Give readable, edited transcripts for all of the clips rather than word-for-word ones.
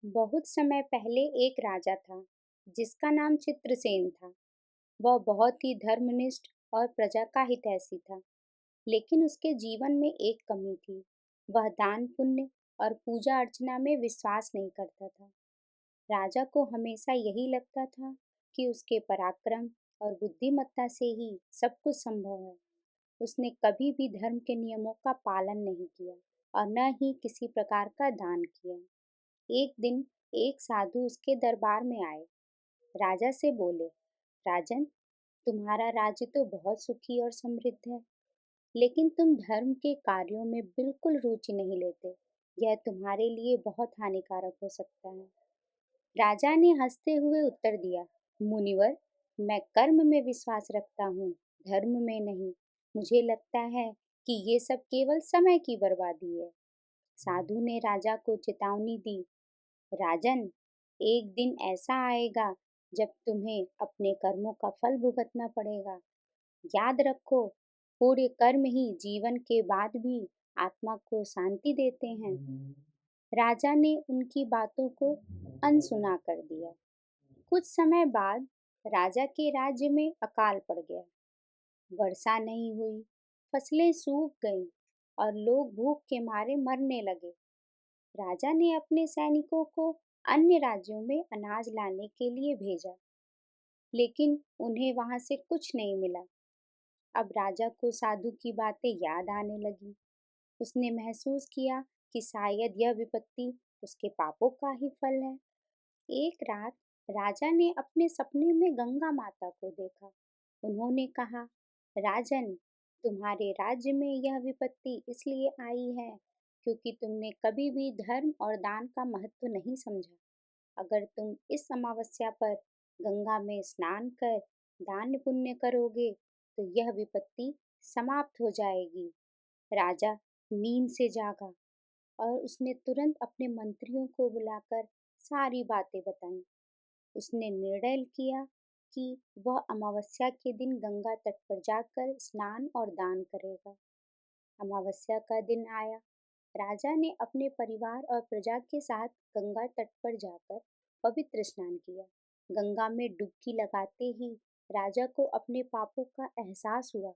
बहुत समय पहले एक राजा था जिसका नाम चित्रसेन था। वह बहुत ही धर्मनिष्ठ और प्रजा का हितैषी था, लेकिन उसके जीवन में एक कमी थी। वह दान पुण्य और पूजा अर्चना में विश्वास नहीं करता था। राजा को हमेशा यही लगता था कि उसके पराक्रम और बुद्धिमत्ता से ही सब कुछ संभव है। उसने कभी भी धर्म के नियमों का पालन नहीं किया और न ही किसी प्रकार का दान किया। एक दिन एक साधु उसके दरबार में आए। राजा से बोले, राजन, तुम्हारा राज्य तो बहुत सुखी और समृद्ध है, लेकिन तुम धर्म के कार्यों में बिल्कुल रुचि नहीं लेते। यह तुम्हारे लिए बहुत हानिकारक हो सकता है। राजा ने हंसते हुए उत्तर दिया, मुनिवर, मैं कर्म में विश्वास रखता हूँ, धर्म में नहीं। मुझे लगता है कि ये सब केवल समय की बर्बादी है। साधु ने राजा को चेतावनी दी, राजन, एक दिन ऐसा आएगा जब तुम्हें अपने कर्मों का फल भुगतना पड़ेगा। याद रखो, पूरे कर्म ही जीवन के बाद भी आत्मा को शांति देते हैं। राजा ने उनकी बातों को अनसुना कर दिया। कुछ समय बाद राजा के राज्य में अकाल पड़ गया। वर्षा नहीं हुई, फसलें सूख गईं और लोग भूख के मारे मरने लगे। राजा ने अपने सैनिकों को अन्य राज्यों में अनाज लाने के लिए भेजा, लेकिन उन्हें वहां से कुछ नहीं मिला। अब राजा को साधु की बातें याद आने लगी। उसने महसूस किया कि शायद यह विपत्ति उसके पापों का ही फल है। एक रात राजा ने अपने सपने में गंगा माता को देखा। उन्होंने कहा, राजन, तुम्हारे राज्य में यह विपत्ति इसलिए आई है क्योंकि तुमने कभी भी धर्म और दान का महत्व नहीं समझा। अगर तुम इस अमावस्या पर गंगा में स्नान कर दान पुण्य करोगे तो यह विपत्ति समाप्त हो जाएगी। राजा नींद से जागा और उसने तुरंत अपने मंत्रियों को बुलाकर सारी बातें बताईं। उसने निर्णय किया कि वह अमावस्या के दिन गंगा तट पर जाकर स्नान और दान करेगा। अमावस्या का दिन आया। राजा ने अपने परिवार और प्रजा के साथ गंगा तट पर जाकर पवित्र स्नान किया। गंगा में डुबकी लगाते ही राजा को अपने पापों का एहसास हुआ।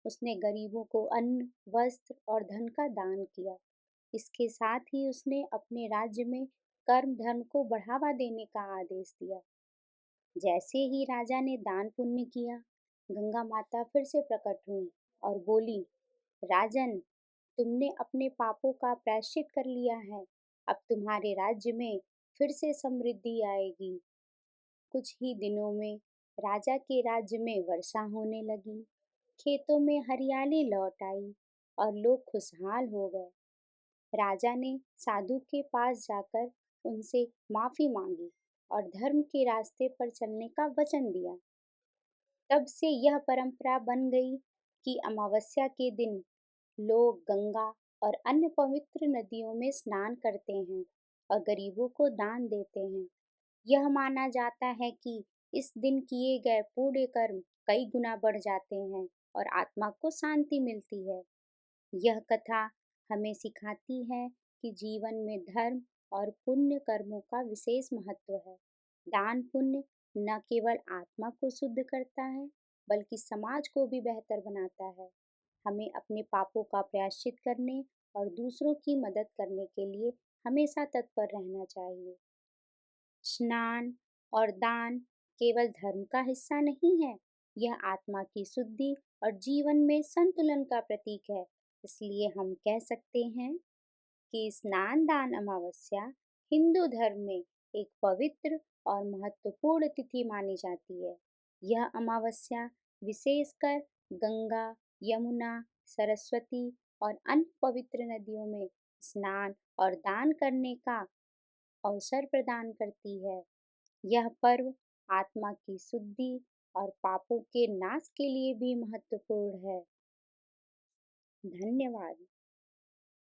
उसने गरीबों को अन्न, वस्त्र और धन का दान किया। इसके साथ ही उसने अपने राज्य में कर्म धर्म को बढ़ावा देने का आदेश दिया। जैसे ही राजा ने दान पुण्य किया, गंगा माता फिर से प्रकट हुई और बोली, राजन, तुमने अपने पापों का प्रायश्चित कर लिया है। अब तुम्हारे राज्य में फिर से समृद्धि आएगी। कुछ ही दिनों में राजा के राज्य में वर्षा होने लगी। खेतों में हरियाली लौट आई और लोग खुशहाल हो गए। राजा ने साधु के पास जाकर उनसे माफी मांगी और धर्म के रास्ते पर चलने का वचन दिया। तब से यह परंपरा बन गई कि अमावस्या के दिन लोग गंगा और अन्य पवित्र नदियों में स्नान करते हैं और गरीबों को दान देते हैं। यह माना जाता है कि इस दिन किए गए पूरे कर्म कई गुना बढ़ जाते हैं और आत्मा को शांति मिलती है। यह कथा हमें सिखाती है कि जीवन में धर्म और पुण्य कर्मों का विशेष महत्व है। दान पुण्य न केवल आत्मा को शुद्ध करता है, बल्कि समाज को भी बेहतर बनाता है। हमें अपने पापों का प्रायश्चित करने और दूसरों की मदद करने के लिए हमेशा तत्पर रहना चाहिए। स्नान और दान केवल धर्म का हिस्सा नहीं है, यह आत्मा की शुद्धि और जीवन में संतुलन का प्रतीक है। इसलिए हम कह सकते हैं कि स्नान दान अमावस्या हिंदू धर्म में एक पवित्र और महत्वपूर्ण तिथि मानी जाती है। यह अमावस्या विशेषकर गंगा, यमुना, सरस्वती और अन्य पवित्र नदियों में स्नान और दान करने का अवसर प्रदान करती है। यह पर्व आत्मा की शुद्धि और पापों के नाश के लिए भी महत्वपूर्ण है। धन्यवाद।